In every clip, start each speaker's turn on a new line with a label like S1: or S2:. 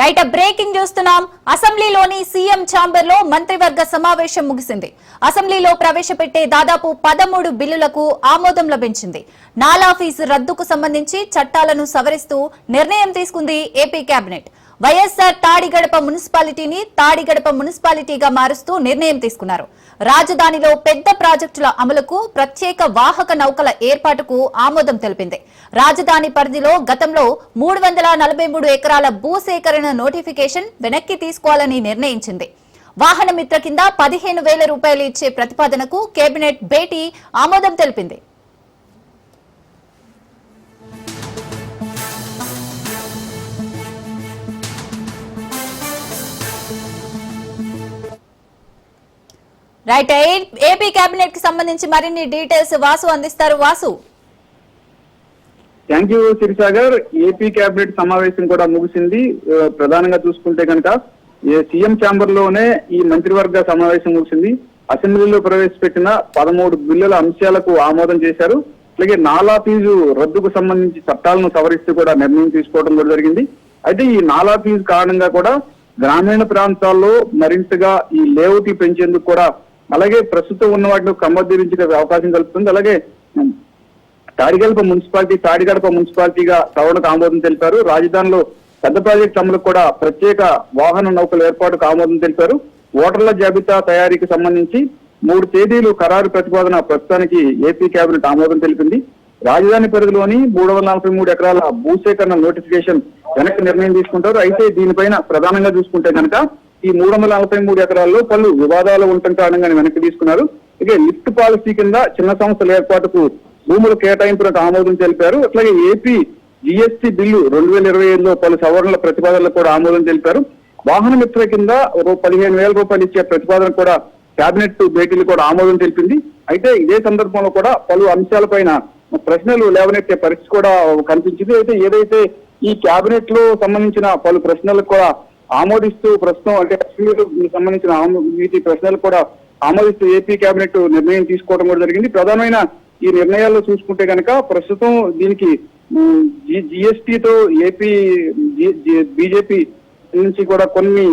S1: Right breaking చూస్తున్నాం. అసెంబ్లీలోని CM chamber లో మంత్రివర్గ సమావేశం ముగిసింది. అసెంబ్లీలో ప్రవేశపెట్టే దాదాపు 13 బిల్లులకు ఆమోదం లభించింది. నాలా ఫీజు రద్దుకు సంబంధించి చట్టాలను సవరిస్తూ నిర్ణయం తీసుకుంది ఏపీ కేబినెట్. వైఎస్ఆర్ తాడిగడప మున్సిపాలిటీని తాడిగడప మున్సిపాలిటీగా మారుస్తూ నిర్ణయం తీసుకున్నారు. రాజధానిలో పెద్ద ప్రాజెక్టుల అమలుకు ప్రత్యేక వాహక నౌకల ఏర్పాటుకు ఆమోదం తెలిపింది. రాజధాని పరిధిలో గతంలో 343 ఎకరాల భూసేకరణ నోటిఫికేషన్ వెనక్కి తీసుకోవాలని నిర్ణయించింది. వాహన మిత్ర కింద 15,000 రూపాయలు ఇచ్చే ప్రతిపాదనకు కేబినెట్ భేటీ ఆమోదం తెలిపింది. రైట్, ఏపీ కేబినెట్ కి సంబంధించి మరిన్ని డీటెయిల్స్ వాసు అందిస్తారు. Vasu.
S2: Thank you Sirisagar. AP cabinet సమావేశం కూడా ముగిసింది. ప్రధానంగా చూసుకుంటే కనుక సీఎం ఛాంబర్ లోనే ఈ మంత్రివర్గ సమావేశం ముగిసింది. అసెంబ్లీలో ప్రవేశపెట్టిన 13 బిల్లుల అంశాలకు ఆమోదం చేశారు. అలాగే నాలా ఫీజు రద్దుకు సంబంధించి చట్టాలను సవరిస్తూ కూడా నిర్ణయం తీసుకోవడం కూడా జరిగింది. అయితే ఈ నాలా ఫీజు కారణంగా కూడా గ్రామీణ ప్రాంతాల్లో మరింతగా ఈ లేఅవుట్ పెంచేందుకు కూడా, అలాగే ప్రస్తుతం ఉన్న వాటిని క్రమబద్ధీకరించే అవకాశం కలుపుతుంది. అలాగే తాడిగడప మున్సిపాలిటీగా సవరణకు ఆమోదం తెలిపారు. రాజధానిలో పెద్ద ప్రాజెక్టు అమలుకు కూడా ప్రత్యేక వాహన నౌకల ఏర్పాటుకు ఆమోదం తెలిపారు. ఓటర్ల జాబితా తయారీకి సంబంధించి 3 తేదీలు ఖరారు ప్రతిపాదన ప్రస్తుతానికి ఏపీ కేబినెట్ ఆమోదం తెలిపింది. రాజధాని పరిధిలోని 343 ఎకరాల భూసేకరణ నోటిఫికేషన్ వెనక్కి నిర్ణయం తీసుకుంటారు. అయితే దీనిపైన ప్రధానంగా చూసుకుంటే కనుక ఈ 343 ఎకరాల్లో పలు వివాదాలు ఉండటం కారణంగా వెనక్కి తీసుకున్నారు. ఇక లిఫ్ట్ పాలసీ కింద చిన్న సంస్థల ఏర్పాటుకు భూముల కేటాయింపులకు ఆమోదం తెలిపారు. అట్లాగే ఏపీ జిఎస్టీ బిల్లు 2025లో పలు సవరణల ప్రతిపాదనలకు కూడా ఆమోదం తెలిపారు. వాహన మిత్ర కింద 15,000 రూపాయలు ఇచ్చే ప్రతిపాదన కూడా కేబినెట్ భేటీలు కూడా ఆమోదం తెలిపింది. అయితే ఇదే సందర్భంలో కూడా పలు అంశాలపైన ప్రశ్నలు లేవనెత్తే పరిస్థితి కూడా కనిపించింది. అయితే ఏదైతే ఈ కేబినెట్ లో సంబంధించిన పలు ప్రశ్నలకు కూడా ఆమోదిస్తూ ప్రస్తుతం అంటే సంబంధించిన వీటి ప్రశ్నలు కూడా ఆమోదిస్తూ ఏపీ కేబినెట్ నిర్ణయం తీసుకోవడం కూడా జరిగింది. ప్రధానమైన ఈ నిర్ణయాల్లో చూసుకుంటే కనుక ప్రస్తుతం దీనికి జిఎస్టీతో ఏపీ బీజేపీ నుంచి కూడా కొన్ని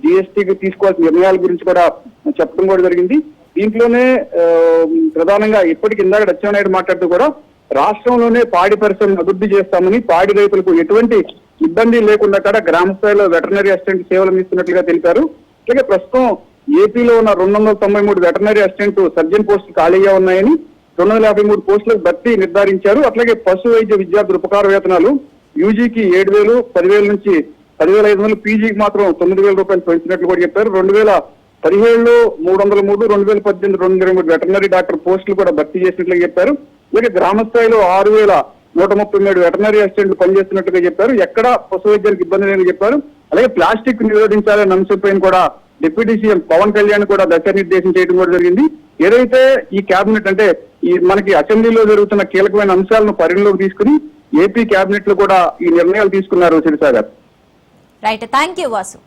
S2: జిఎస్టీకి తీసుకోవాల్సిన నిర్ణయాల గురించి కూడా చెప్పడం కూడా జరిగింది. దీంట్లోనే ప్రధానంగా ఇప్పటికి ఇందాక అచ్చెన్నాయుడు మాట్లాడుతూ కూడా రాష్ట్రంలోనే పాడి పరిశ్రమను అభివృద్ధి చేస్తామని, పాడి రైతులకు ఎటువంటి ఇబ్బంది లేకుండా కూడా గ్రామ స్థాయిలో వెటర్నరీ అసిస్టెంట్ సేవలు ఇస్తున్నట్లుగా తెలిపారు. అలాగే ప్రస్తుతం ఏపీలో ఉన్న 293 వెటర్నరీ అసిస్టెంట్ సర్జన్ పోస్టులు ఖాళీగా ఉన్నాయని 253 పోస్టులకు భర్తీ నిర్ధారించారు. అట్లాగే పశు వైద్య విద్యార్థుల ఉపకార వేతనాలు యూజీకి 7,000, 10,000 నుంచి 10,500, పీజీకి మాత్రం 9,000 రూపాయలు పెంచినట్లు కూడా చెప్పారు. 2017లో 303, 2018 223 వెటర్నరీ డాక్టర్ పోస్టులు కూడా భర్తీ చేసినట్లుగా చెప్పారు. అలాగే గ్రామ స్థాయిలో 6,137 వెటర్నరీ అసిస్టెంట్లు పనిచేస్తున్నట్టుగా చెప్పారు. ఎక్కడ పశు వైద్యానికి ఇబ్బంది లేదని చెప్పారు. అలాగే ప్లాస్టిక్ నిరోధించాలనే అంశంపైన కూడా డిప్యూటీ సీఎం పవన్ కళ్యాణ్ కూడా దిశానిర్దేశం చేయడం కూడా జరిగింది. ఏదైతే ఈ కేబినెట్ అంటే ఈ మనకి అసెంబ్లీలో జరుగుతున్న కీలకమైన అంశాలను పరిగణలోకి తీసుకుని ఏపీ కేబినెట్ లో కూడా ఈ నిర్ణయాలు తీసుకున్నారు. Sirisagar.
S1: Right, thank you Vasu.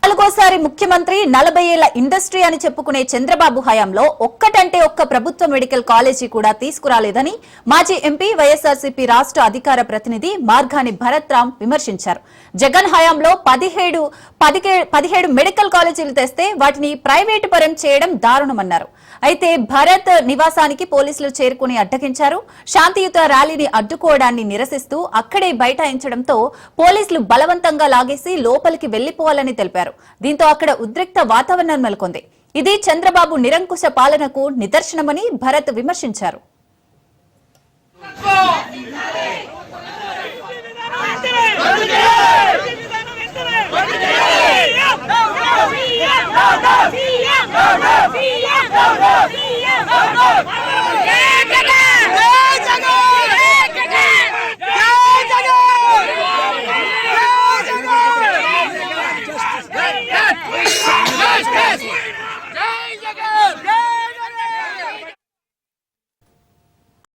S1: నాలుగోసారి ముఖ్యమంత్రి 40 ఏళ్ల ఇండస్ట్రీ అని చెప్పుకునే చంద్రబాబు హయాంలో ఒక్కటంటే ఒక్క ప్రభుత్వ మెడికల్ కాలేజీ కూడా తీసుకురాలేదని మాజీ ఎంపీ వైఎస్ఆర్సీపీ రాష్ట్ర అధికార ప్రతినిధి మార్గాని భరత్ రామ్ విమర్శించారు. జగన్ హయాంలో 17 మెడికల్ కాలేజీలు తెస్తే వాటిని ప్రైవేటు పరం చేయడం దారుణమన్నారు. అయితే భరత్ నివాసానికి పోలీసులు చేరుకుని అడ్డగించారు. శాంతియుత ర్యాలీని అడ్డుకోవడాన్ని నిరసిస్తూ అక్కడే బైఠాయించడంతో పోలీసులు బలవంతంగా లాగేసి లోపలికి వెళ్లిపోవాలని తెలిపారు. దీంతో అక్కడ ఉద్రిక్త వాతావరణం నెలకొంది. ఇది చంద్రబాబు నిరంకుశ పాలనకు నిదర్శనమని భరత్ విమర్శించారు.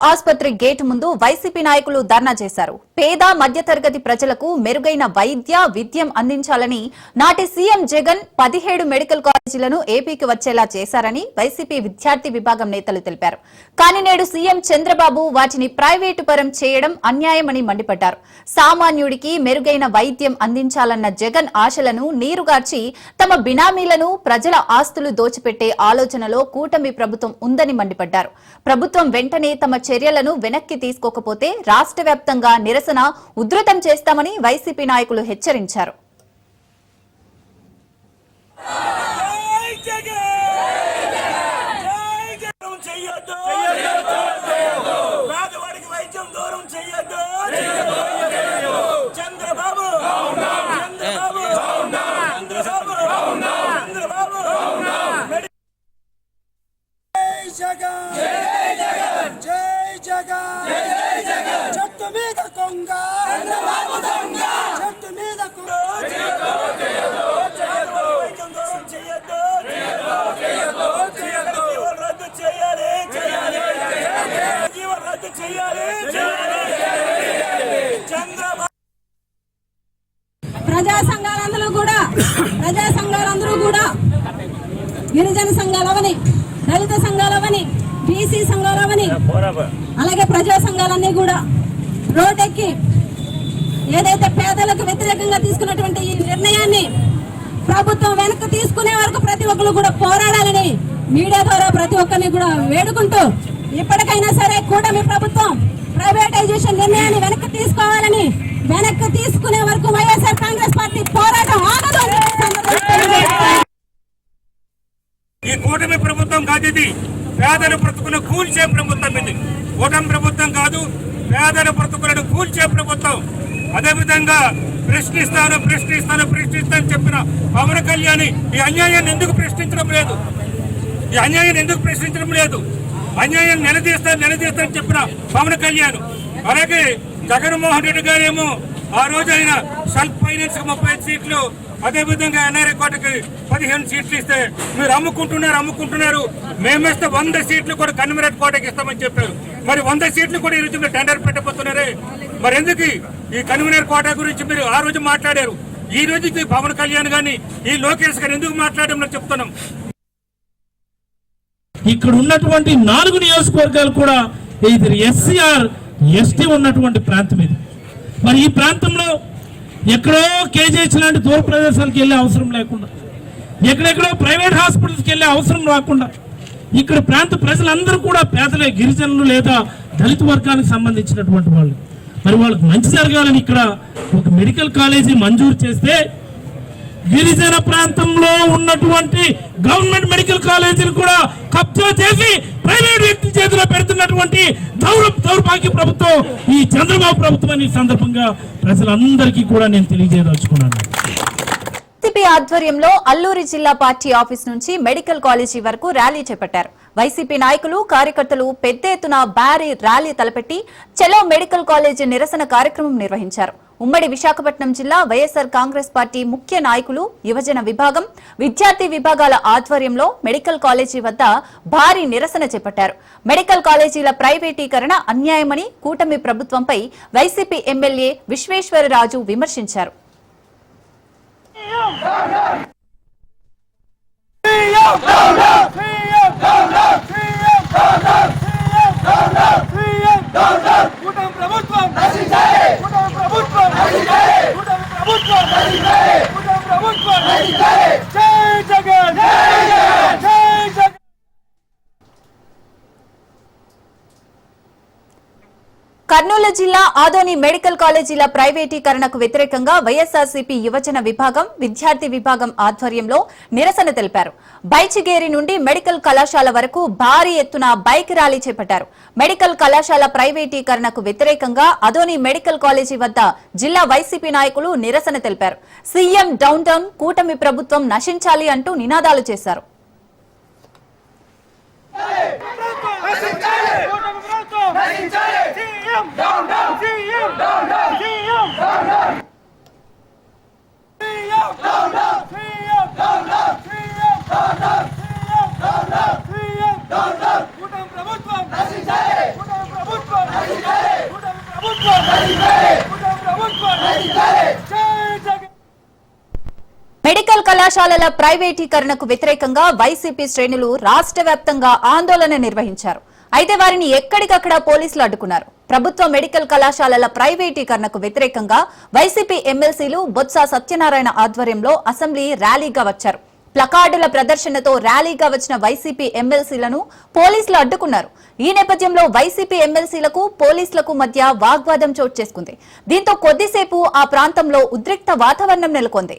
S1: ఆసుపత్రి గేటు ముందు వైసీపీ నాయకులు ధర్నా చేశారు. పేద మధ్యతరగతి ప్రజలకు మెరుగైన వైద్య విద్యం అందించాలని నాటి సీఎం జగన్ 17 మెడికల్ కాలేజీలను ఏపీకి వచ్చేలా చేశారని వైసీపీ విద్యార్థి విభాగం నేతలు తెలిపారు. కానీ నేడు సీఎం చంద్రబాబు వాటిని ప్రైవేటు పరం చేయడం అన్యాయమని మండిపడ్డారు. సామాన్యుడికి మెరుగైన వైద్యం అందించాలన్న జగన్ ఆశలను నీరుగార్చి తమ బినామీలను ప్రజల ఆస్తులు దోచిపెట్టే ఆలోచనలో కూటమి ప్రభుత్వం ఉందని మండిపడ్డారు. ప్రభుత్వం వెంటనే తమ చర్యలను వెనక్కి తీసుకోకపోతే రాష్ట్ర వ్యాప్తంగా నిరసన ఉధృతం చేస్తామని వైసీపీ నాయకులు హెచ్చరించారు.
S3: ప్రజా సంఘాలందరూ కూడా గిరిజన సంఘాలవని, దళిత సంఘాలవని, బీసీ సంఘాలవని, అలాగే ప్రజా సంఘాలన్నీ కూడా రోడ్డెక్కి ఏదైతే పేదలకు వ్యతిరేకంగా తీసుకున్నటువంటి ఈ నిర్ణయాన్ని ప్రభుత్వం వెనక్కి తీసుకునే వరకు ప్రతి ఒక్కరు కూడా పోరాడాలని మీడియా ద్వారా ప్రతి ఒక్కరిని కూడా వేడుకుంటూ, ఇప్పటికైనా సరే కూటమి ప్రభుత్వం ప్రైవేటైజేషన్ నిర్ణయాన్ని వెనక్కి తీసుకోవాలని, వెనక్కి తీసుకునే వరకు వైఎస్ఆర్ కాంగ్రెస్ పార్టీ పోరాటం ఆగదు.
S4: ఈ కూటమి ప్రభుత్వం కాదు, ఇది పేదల బ్రతుకును కూల్చే ప్రభుత్వం. ఇది కూటమి ప్రభుత్వం కాదు, పేదల బ్రతుకులను కూల్చే ప్రభుత్వం. అదేవిధంగా ప్రశ్నిస్తాను చెప్పిన పవన్ కళ్యాణ్ ఈ అన్యాయాన్ని ఎందుకు ప్రశ్నించడం లేదు? అన్యాయం నిలదీస్తానని చెప్పిన పవన్ కళ్యాణ్. అలాగే జగన్మోహన్ రెడ్డి గారేమో ఆ రోజు ఆయన సెల్ఫ్ ఫైనాన్స్ 35 సీట్లు, అదేవిధంగా ఎన్ఆర్ఐ కోటకి 15 సీట్లు ఇస్తే మీరు అమ్ముకుంటున్నారు, మేమేస్తే 100 సీట్లు కూడా కన్వీనర్ కోటకి ఇస్తామని చెప్పారు. మరి 100 సీట్లు కూడా ఈ రోజు మీరు టెండర్ పెట్టబోతున్నారే. మరి ఎందుకు ఈ కన్వీనర్ కోట గురించి మీరు ఆ రోజు మాట్లాడారు? ఈ రోజుకి పవన్ కళ్యాణ్ గాని ఈ లోకేష్ గారు ఎందుకు మాట్లాడడం చెప్తున్నాం.
S5: ఇక్కడ ఉన్నటువంటి 4 నియోజకవర్గాలు కూడా ఇది ఎస్సీఆర్ ఎస్టీ ఉన్నటువంటి ప్రాంతం ఇది. మరి ఈ ప్రాంతంలో ఎక్కడో కేజీహెచ్ లాంటి దూర ప్రదేశాలకు వెళ్ళే అవసరం లేకుండా, ఎక్కడెక్కడో ప్రైవేట్ హాస్పిటల్స్కి వెళ్ళే అవసరం రాకుండా ఇక్కడ ప్రాంత ప్రజలందరూ కూడా పేదలే, గిరిజనులు లేదా దళిత వర్గానికి సంబంధించినటువంటి వాళ్ళు. మరి వాళ్ళకి మంచి జరగాలని ఇక్కడ ఒక మెడికల్ కాలేజీ మంజూరు చేస్తే గిరిజన ప్రాంతంలో ఉన్నటువంటి గవర్నమెంట్ మెడికల్ కాలేజీలు కూడా కబ్జా చేసి ప్రైవేట్ వ్యక్తి చేతిలో పెడుతున్నటువంటి దౌర్భాగ్య ప్రభుత్వం ఈ చంద్రబాబు ప్రభుత్వం అని సందర్భంగా ప్రజలందరికీ కూడా నేను తెలియజేయదలుచుకున్నాను.
S1: వైసీపీ ఆధ్వర్యంలో అల్లూరి జిల్లా పార్టీ ఆఫీస్ నుంచి మెడికల్ కాలేజీ వరకు ర్యాలీ చేపట్టారు. వైసీపీ నాయకులు, కార్యకర్తలు పెద్ద ఎత్తున భారీ ర్యాలీ తలపెట్టి చలో మెడికల్ కాలేజీ నిరసన కార్యక్రమం నిర్వహించారు. ఉమ్మడి విశాఖపట్నం జిల్లా వైఎస్ఆర్ కాంగ్రెస్ పార్టీ ముఖ్య నాయకులు, యువజన విభాగం, విద్యార్థి విభాగాల ఆధ్వర్యంలో మెడికల్ కాలేజీ వద్ద భారీ నిరసన చేపట్టారు. మెడికల్ కాలేజీల ప్రైవేటీకరణ అన్యాయమని కూటమి ప్రభుత్వంపై వైసీపీ ఎమ్మెల్యే విశ్వేశ్వరరాజు విమర్శించారు. కర్నూలు జిల్లా ఆదోని మెడికల్ కాలేజీల ప్రైవేటీకరణకు వ్యతిరేకంగా వైఎస్ఆర్సీపీ యువజన విభాగం, విద్యార్థి విభాగం ఆధ్వర్యంలో నిరసన తెలిపారు. బైచిగేరి నుండి మెడికల్ కళాశాల వరకు భారీ ఎత్తున బైక్ ర్యాలీ చేపట్టారు. మెడికల్ కళాశాల ప్రైవేటీకరణకు వ్యతిరేకంగా ఆదోని మెడికల్ కాలేజీ వద్ద జిల్లా వైసీపీ నాయకులు నిరసన తెలిపారు. సీఎం డౌన్ టౌన్, కూటమి ప్రభుత్వం నశించాలి అంటూ నినాదాలు చేశారు. మెడికల్ కళాశాలల ప్రైవేటీకరణకు వ్యతిరేకంగా వైసీపీ శ్రేణులు రాష్ట్ర వ్యాప్తంగా ఆందోళన నిర్వహించారు. అయితే వారిని ఎక్కడికక్కడ పోలీసులు అడ్డుకున్నారు. ప్రభుత్వ మెడికల్ కళాశాలల ప్రైవేటీకరణకు వ్యతిరేకంగా వైసీపీ ఎమ్మెల్సీలు బొత్స సత్యనారాయణ ఆధ్వర్యంలో అసెంబ్లీ ర్యాలీగా వచ్చారు. ప్లకార్డుల ప్రదర్శనతో ర్యాలీగా వచ్చిన వైసీపీ ఎమ్మెల్సీలను పోలీసులు అడ్డుకున్నారు. ఈ నేపథ్యంలో వైసీపీ ఎమ్మెల్సీలకు పోలీసులకు మధ్య వాగ్వాదం చోటు చేసుకుంది. దీంతో కొద్దిసేపు ఆ ప్రాంతంలో ఉద్రిక్త వాతావరణం నెలకొంది.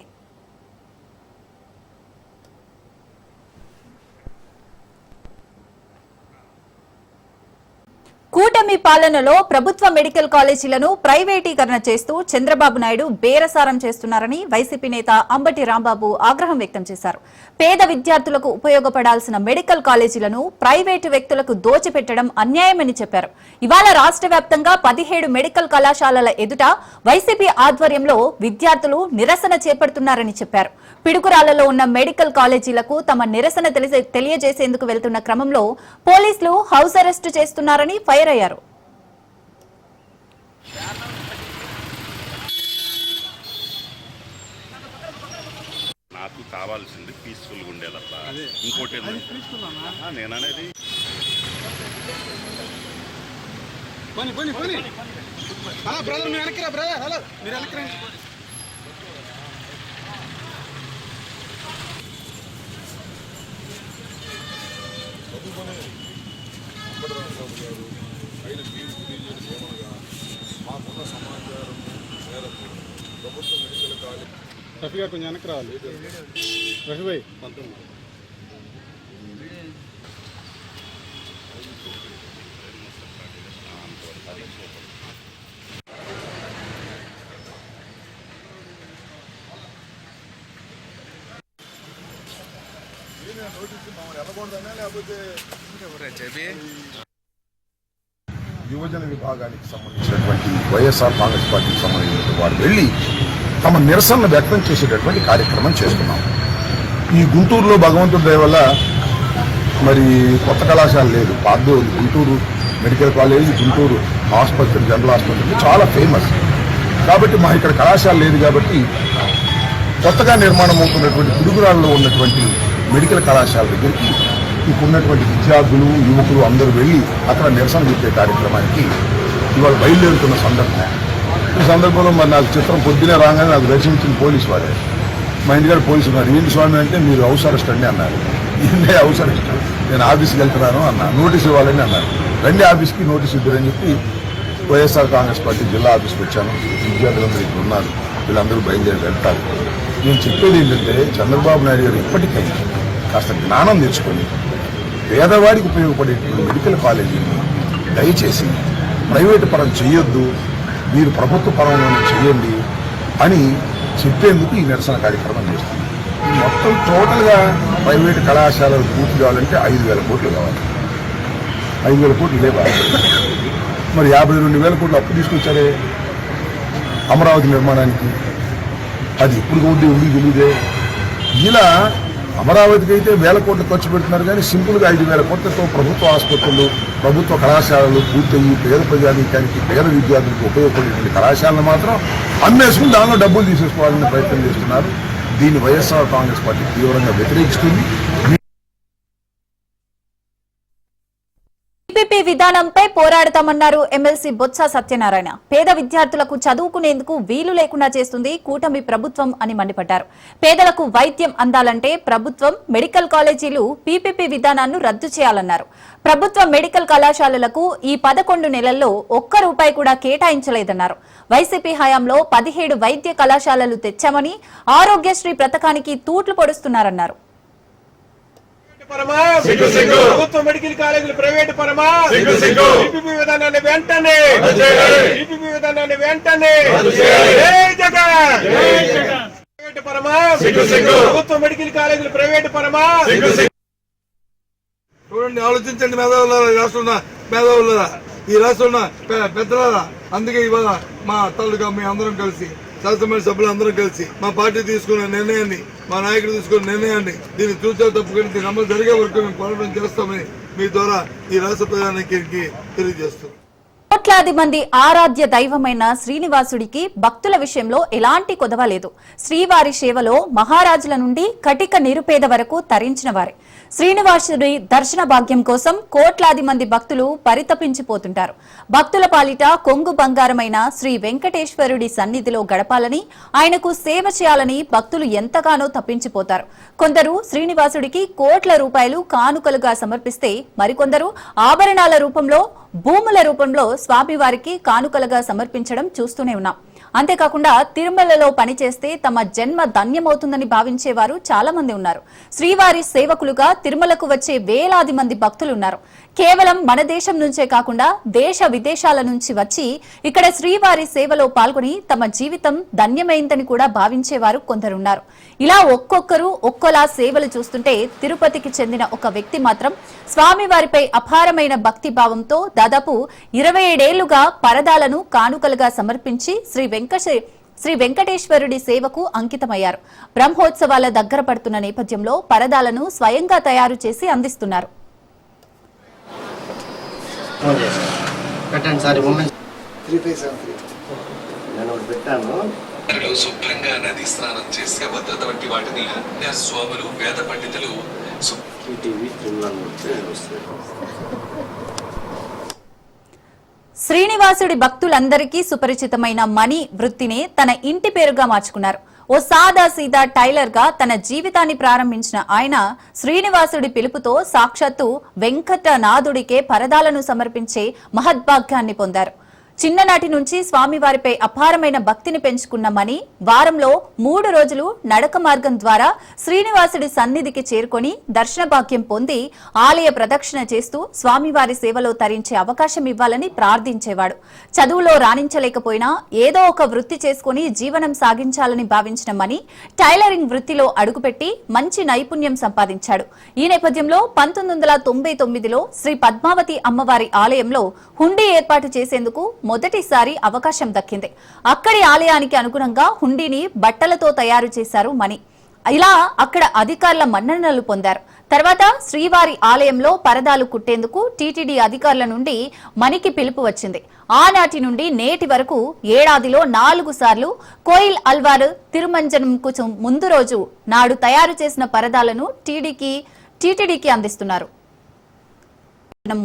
S1: కూటమి పాలనలో ప్రభుత్వ మెడికల్ కాలేజీలను ప్రైవేటీకరణ చేస్తూ చంద్రబాబు నాయుడు బేరసారం చేస్తున్నారని వైసీపీ నేత అంబటి రాంబాబు ఆగ్రహం వ్యక్తం చేశారు. పేద విద్యార్థులకు ఉపయోగపడాల్సిన మెడికల్ కాలేజీలను ప్రైవేటు వ్యక్తులకు దోచిపెట్టడం అన్యాయమని చెప్పారు. ఇవాళ రాష్ట్ర వ్యాప్తంగా 17 మెడికల్ కళాశాలల ఎదుట వైసీపీ ఆధ్వర్యంలో విద్యార్థులు నిరసన చేపడుతున్నారని చెప్పారు. పిడుగురాళ్లలో ఉన్న మెడికల్ కాలేజీలకు తమ నిరసన తెలియజేసేందుకు వెళ్తున్న క్రమంలో పోలీసులు హౌస్ అరెస్టు చేస్తున్నారని ఫైర్ అయ్యారు.
S6: నాకు కావాల్సింది పీస్ఫుల్గా ఉండేదబ్బా. ఇంకోటి నేననేది
S7: బ్రదర్ మీరు వెనక్కిరా బ్రదర్. హలో మీరు వెనక్కి
S8: మాకున్న సమాచారం మేరకు ప్రభుత్వ మెడికల్ కాలేజ్
S7: రఫీ గారు కొంచెం వెనక్కి రావాలి. రఫీ భాయ్
S8: నోటీసు మమ్మల్ని వెళ్ళకూడదనే లేకపోతే
S9: యువజన విభాగానికి సంబంధించినటువంటి వైఎస్ఆర్ కాంగ్రెస్ పార్టీకి సంబంధించిన వారు వెళ్లి తమ నిరసనను వ్యక్తం చేసేటటువంటి కార్యక్రమం చేస్తున్నాం. ఈ గుంటూరులో భగవంతుడి దయ వల్ల మరి కొత్త కళాశాల లేదు, పాత గుంటూరు మెడికల్ కాలేజ్, గుంటూరు ఆసుపత్రి, జనరల్ ఆసుపత్రి చాలా ఫేమస్. కాబట్టి మా ఇక్కడ కళాశాల లేదు కాబట్టి కొత్తగా నిర్మాణం అవుతున్నటువంటి పిడుగురాళ్ళలో ఉన్నటువంటి మెడికల్ కళాశాల దగ్గరికి ఇప్పుడున్నటువంటి విద్యార్థులు, యువకులు అందరూ వెళ్ళి అక్కడ నిరసన చెప్పే కార్యక్రమానికి ఇవాళ బయలుదేరుతున్న సందర్భం. ఈ సందర్భంలో మరి నాకు చిత్రం పొద్దునే రాగానే నాకు దర్శించిన పోలీసు వారే. మా ఇంటికాడ పోలీసు ఉన్నారు. ఏంటి స్వామి అంటే మీరు హౌస్ అరెస్ట్ అండి అన్నారు. ఏంటి హౌస్ అరెస్ట్? నేను ఆఫీస్కి వెళ్తున్నాను అన్నా. నోటీస్ ఇవ్వాలని అన్నారు. రండి ఆఫీస్కి నోటీస్ ఇద్దరని చెప్పి వైఎస్ఆర్ కాంగ్రెస్ పార్టీ జిల్లా ఆఫీస్కి వచ్చాను. విద్యార్థులందరూ ఇక్కడ ఉన్నారు, వీళ్ళందరూ బయలుదేరి వెళ్తారు. నేను చెప్పేది ఏంటంటే చంద్రబాబు నాయుడు గారు ఇప్పటికైనా కాస్త జ్ఞానం తెచ్చుకొని పేదవాడికి ఉపయోగపడేటువంటి మెడికల్ కాలేజీని దయచేసి ప్రైవేటు పరం చేయొద్దు, మీరు ప్రభుత్వ పరంలోనే చేయండి అని చెప్పేందుకు ఈ నిరసన కార్యక్రమం చేస్తుంది. మొత్తం టోటల్గా ప్రైవేటు కళాశాలలు పూర్తి కావాలంటే 5,000 కోట్లు కావాలి. 5,000 కోట్లు ఇదే బాగా. మరి 52,000 కోట్లు అప్పు తీసుకొచ్చారే అమరావతి నిర్మాణానికి. అది ఇప్పుడు ఉంది తెలియదే. ఇలా అమరావతికి అయితే 1,000 కోట్లు ఖర్చు పెడుతున్నారు కానీ సింపుల్గా 5,000 కోట్లతో ప్రభుత్వ ఆసుపత్రులు, ప్రభుత్వ కళాశాలలు పూర్తయ్యి పేద ప్రజానీకానికి, పేద విద్యార్థులకు ఉపయోగపడేటువంటి కళాశాలను మాత్రం అమ్మేసుకుని దానిలో డబ్బులు తీసేసుకోవాలని ప్రయత్నం చేస్తున్నారు. దీన్ని వైఎస్ఆర్ కాంగ్రెస్ పార్టీ తీవ్రంగా వ్యతిరేకిస్తుంది.
S1: టీపీపీ విధానంపై పోరాడతామన్నారు ఎమ్మెల్సీ బొత్స సత్యనారాయణ. పేద విద్యార్థులకు చదువుకునేందుకు వీలు లేకుండా చేస్తుంది కూటమి ప్రభుత్వం అని మండిపడ్డారు. పేదలకు వైద్యం అందాలంటే ప్రభుత్వం మెడికల్ కాలేజీలు పీపీపీ విధానాన్ని రద్దు చేయాలన్నారు. ప్రభుత్వ మెడికల్ కళాశాలలకు ఈ 11 నెలల్లో ₹1 కూడా కేటాయించలేదన్నారు. వైసీపీ హయాంలో 17 వైద్య కళాశాలలు తెచ్చామని, ఆరోగ్యశ్రీ పథకానికి తూట్లు పొడుస్తున్నారన్నారు.
S7: ప్రభుత్వ మెడికల్ కాలేజీలు ప్రైవేట్ పరమా టీపీపీ విధానాన్ని వెంటనే ప్రైవేట్ పరమా ప్రభుత్వ మెడికల్ కాలేజీలు ప్రైవేట్ పరమా.
S8: చూడండి, ఆలోచించండి మేధావులారా, ఈ రాష్ట్రంలో మేధావులారా, ఈ రాష్ట్రంలో పెద్దలారా. అందుకే ఇవాళ మా అత్తలుగా మీ అందరం కలిసి, శాసనసభ సభ్యులు అందరం కలిసి మా పార్టీ తీసుకున్న నిర్ణయాన్ని, మా నాయకుడు తీసుకున్న నిర్ణయాన్ని దీన్ని చూసా తప్పుకొని దీని అమలు జరిగే వరకు మేము పోరాటం చేస్తామని మీ ద్వారా ఈ రాష్ట్ర ప్రజానికి తెలియజేస్తాం.
S1: కోట్లాది మంది ఆరాధ్య దైవమైన శ్రీనివాసుడికి భక్తుల విషయంలో ఎలాంటి కొదవ లేదు. శ్రీవారి సేవలో మహారాజుల నుండి కటిక నిరుపేద వరకు తరించిన వారే. శ్రీనివాసుడి దర్శన భాగ్యం కోసం కోట్లాది మంది భక్తులు పరితపించిపోతుంటారు. భక్తుల పాలిట కొంగు బంగారమైన శ్రీ వెంకటేశ్వరుడి సన్నిధిలో గడపాలని, ఆయనకు సేవ చేయాలని భక్తులు ఎంతగానో తప్పించిపోతారు. కొందరు శ్రీనివాసుడికి కోట్ల రూపాయలు కానుకలుగా సమర్పిస్తే, మరికొందరు ఆభరణాల రూపంలో, భూముల రూపంలో స్వామివారికి కానుకలుగా సమర్పించడం చూస్తూనే ఉన్నాం. అంతేకాకుండా తిరుమలలో పనిచేస్తే తమ జన్మ ధన్యమవుతుందని భావించేవారు చాలా మంది ఉన్నారు. శ్రీవారి సేవకులుగా తిరుమలకు వచ్చే వేలాది మంది భక్తులున్నారు. కేవలం మన దేశం నుంచే కాకుండా దేశ విదేశాల నుంచి వచ్చి ఇక్కడ శ్రీవారి సేవలో పాల్గొని తమ జీవితం ధన్యమైందని కూడా భావించేవారు కొందరున్నారు. ఇలా ఒక్కొక్కరు ఒక్కోలా సేవలు చూస్తుంటే తిరుపతికి చెందిన ఒక వ్యక్తి మాత్రం స్వామివారిపై అపారమైన భక్తి భావంతో దాదాపు 27 ఏళ్లుగా పరదాలను కానుకలుగా సమర్పించి శ్రీ వెంకటేశ్వరుడి సేవకు అంకితమయ్యారు. బ్రహ్మోత్సవాల దగ్గర పడుతున్న నేపథ్యంలో పరదాలను స్వయంగా తయారు చేసి అందిస్తున్నారు.
S10: శుభ్రంగా నది స్నానం చేసే భద్రత వంటి వాటిని స్వాములు, వేద పండితులు
S1: శ్రీనివాసుడి భక్తులందరికీ సుపరిచితమైన మణి వృత్తిని తన ఇంటి పేరుగా మార్చుకున్నారు. ఓ సాదా సీదా టైలర్ గా తన జీవితాన్ని ప్రారంభించిన ఆయన శ్రీనివాసుడి పిలుపుతో సాక్షాత్తు వెంకటనాథుడికే పరదాలను సమర్పించే మహద్భాగ్యాన్ని పొందారు. చిన్ననాటి నుంచి స్వామివారిపై అపారమైన భక్తిని పెంచుకున్న మణి వారంలో 3 రోజులు నడక మార్గం ద్వారా శ్రీనివాసుడి సన్నిధికి చేరుకొని దర్శన భాగ్యం పొంది ఆలయ ప్రదక్షిణ చేస్తూ స్వామివారి సేవలో తరించే అవకాశం ఇవ్వాలని ప్రార్థించేవాడు. చదువులో రాణించలేకపోయినా ఏదో ఒక వృత్తి చేసుకుని జీవనం సాగించాలని భావించిన మణి టైలరింగ్ వృత్తిలో అడుగుపెట్టి మంచి నైపుణ్యం సంపాదించాడు. ఈ నేపథ్యంలో 1999లో శ్రీ పద్మావతి అమ్మవారి ఆలయంలో హుండీ ఏర్పాటు చేసేందుకు మొదటిసారి అవకాశం దక్కింది. అక్కడి ఆలయానికి అనుగుణంగా హుండీని బట్టలతో తయారు చేశారు మణి. ఇలా అక్కడ అధికారుల మన్ననలు పొందారు. తర్వాత శ్రీవారి ఆలయంలో పరదాలు కుట్టేందుకు టీటీడీ అధికారుల నుండి మణికి పిలుపు వచ్చింది. ఆనాటి నుండి నేటి వరకు ఏడాదిలో 4 సార్లు కోయిల్ అల్వార్ తిరుమంజనంకు ముందు రోజు నాడు తయారు చేసిన పరదాలను టీటీడీకి అందిస్తున్నారు.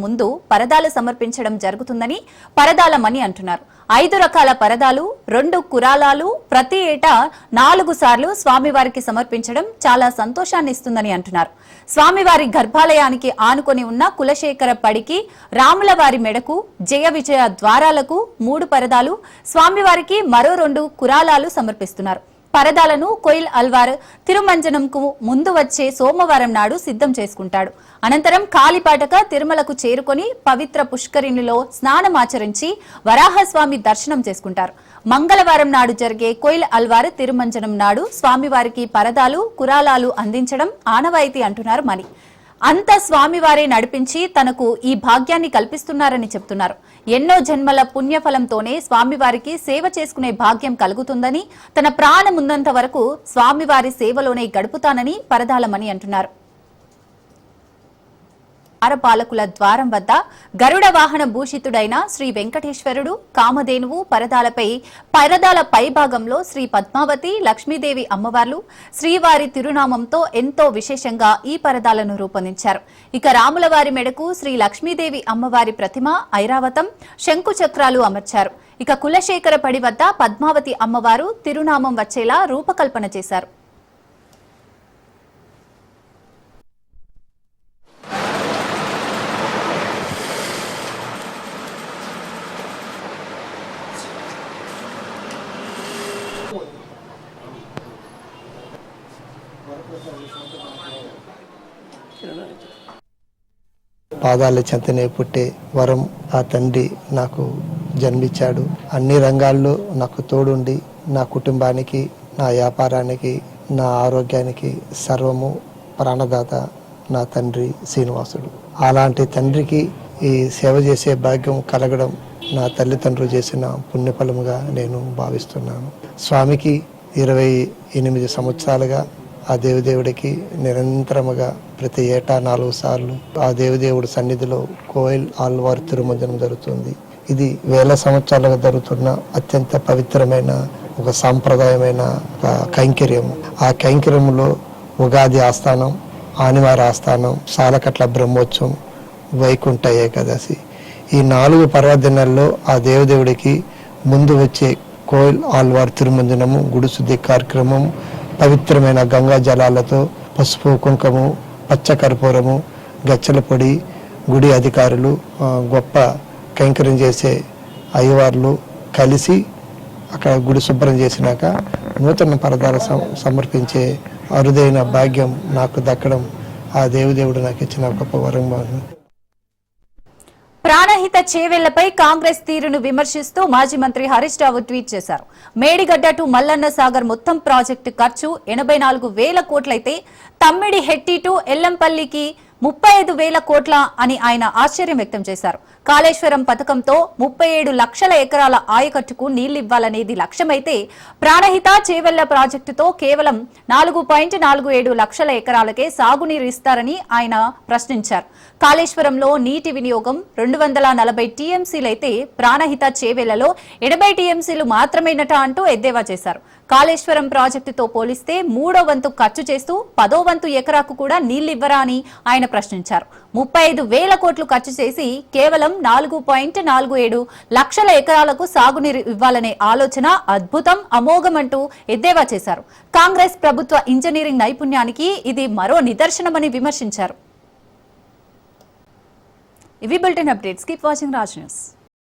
S1: ముందు పరదాలు సమర్పించడం జరుగుతుందని పరదాల మణి అంటున్నారు. 5 రకాల పరదాలు, 2 కురాలాలు ప్రతి ఏటా 4 సార్లు స్వామివారికి సమర్పించడం చాలా సంతోషాన్ని ఇస్తుందని అంటున్నారు. స్వామివారి గర్భాలయానికి ఆనుకొని ఉన్న కులశేఖర పడికి, రాములవారి మెడకు, జయ విజయ ద్వారాలకు 3 పరదాలు, స్వామివారికి మరో 2 కురాలాలు సమర్పిస్తున్నారు. పరదాలను కోయిల్ అల్వార్ తిరుమంజనంకు ముందు వచ్చే సోమవారం నాడు సిద్ధం చేసుకుంటాడు. అనంతరం కాలిపాటక తిరుమలకు చేరుకొని పవిత్ర పుష్కరిణిలో స్నానమాచరించి వరాహస్వామి దర్శనం చేసుకుంటారు. మంగళవారం నాడు జరిగే కోయిల్ అల్వార్ తిరుమంజనం నాడు స్వామివారికి పరదాలు, కురాలాలు అందించడం ఆనవాయితీ అంటున్నారు మణి. అంత స్వామివారే నడిపించి తనకు ఈ భాగ్యాన్ని కల్పిస్తున్నారని చెప్తున్నారు. ఎన్నో జన్మల పుణ్యఫలంతోనే స్వామివారికి సేవ చేసుకునే భాగ్యం కలుగుతుందని, తన ప్రాణమున్నంత వరకు స్వామివారి సేవలోనే గడుపుతానని పరదాల మణి అంటున్నారు. పాలకుల ద్వారం వద్ద గరుడ వాహన భూషితుడైన శ్రీ వెంకటేశ్వరుడు, కామధేనువు పరదాల పైభాగంలో శ్రీ పద్మావతి, లక్ష్మీదేవి అమ్మవార్లు శ్రీవారి తిరునామంతో ఎంతో విశేషంగా ఈ పరదాలను రూపొందించారు. ఇక రాములవారి మెడకు శ్రీ లక్ష్మీదేవి అమ్మవారి ప్రతిమ, ఐరావతం, శంకు చక్రాలు అమర్చారు. ఇక కులశేఖర పడి వద్ద పద్మావతి అమ్మవారు తిరునామం వచ్చేలా రూపకల్పన చేశారు.
S11: పాదాల చెంతనే పుట్టే వరం ఆ తండ్రి నాకు జన్మించాడు. అన్ని రంగాల్లో నాకు తోడుండి నా కుటుంబానికి, నా వ్యాపారానికి, నా ఆరోగ్యానికి సర్వము ప్రాణదాత నా తండ్రి శ్రీనివాసుడు. అలాంటి తండ్రికి ఈ సేవ చేసే భాగ్యం కలగడం నా తల్లిదండ్రులు చేసిన పుణ్యఫలముగా నేను భావిస్తున్నాను. స్వామికి 28 సంవత్సరాలుగా ఆ దేవదేవుడికి నిరంతరముగా ప్రతి ఏటా 4 సార్లు ఆ దేవదేవుడి సన్నిధిలో కోయిల్ ఆల్వార్ తిరుమంజనం జరుగుతుంది. ఇది వేల సంవత్సరాలుగా జరుగుతున్న అత్యంత పవిత్రమైన ఒక సాంప్రదాయమైన ఒక కైంకర్యం. ఆ కైంకర్యంలో ఉగాది ఆస్థానం, ఆనివార ఆస్థానం, సాలకట్ల బ్రహ్మోత్సవం, వైకుంఠ ఏకాదశి, ఈ 4 పర్వదినాల్లో ఆ దేవదేవుడికి ముందు వచ్చే కోయిల్ ఆల్వార్ తిరుమంజనము, గుడి శుద్ధి కార్యక్రమం, పవిత్రమైన గంగా జలాలతో పసుపు కుంకుమ, పచ్చ కర్పూరము, గచ్చల పొడి, గుడి అధికారులు, గొప్ప కైంకర్యం చేసే అయ్యవార్లు కలిసి అక్కడ గుడి శుభ్రం చేసినాక నూతన పరదాలు సమర్పించే అరుదైన భాగ్యం నాకు దక్కడం ఆ దేవదేవుడు నాకు ఇచ్చిన గొప్ప వరం.
S1: ప్రాణహిత చేవెళ్లపై కాంగ్రెస్ తీరును విమర్శిస్తూ మాజీ మంత్రి హరీష్ రావు ట్వీట్ చేశారు. మేడిగడ్డ టు మల్లన్న సాగర్ మొత్తం ప్రాజెక్టు ఖర్చు 84,000 కోట్లయితే తమ్మిడి హెట్టి టు ఎల్లంపల్లికి 35,000 కోట్ల అని ఆయన ఆశ్చర్యం వ్యక్తం చేశారు. కాళేశ్వరం పథకంతో 37 లక్షల ఎకరాల ఆయకట్టుకు నీళ్లివ్వాలనేది లక్ష్యమైతే ప్రాణహిత చేవెళ్ల ప్రాజెక్టుతో కేవలం 4.47 లక్షల ఎకరాలకే సాగునీరు ఇస్తారని ఆయన ప్రశ్నించారు. కాళేశ్వరంలో నీటి వినియోగం 240 టీఎంసీలైతే ప్రాణహిత చేవెళ్లలో 80 టీఎంసీలు మాత్రమేనట అంటూ ఎద్దేవా చేశారు. కాళేశ్వరం ప్రాజెక్టుతో పోలిస్తే 3వ వంతు ఖర్చు చేస్తూ 10వ వంతు ఎకరాకు కూడా నీళ్లివ్వరా అని ఆయన ప్రశ్నించారు. 35,000 కోట్లు ఖర్చు చేసి కేవలం 4.47 లక్షల ఎకరాలకు సాగునీరు ఇవ్వాలనే ఆలోచన అద్భుతం, అమోఘమంటూ ఎద్దేవా చేశారు. కాంగ్రెస్ ప్రభుత్వ ఇంజనీరింగ్ నైపుణ్యానికి ఇది మరో నిదర్శనమని విమర్శించారు. ఇవి bulletin updates. Keep watching Raj news.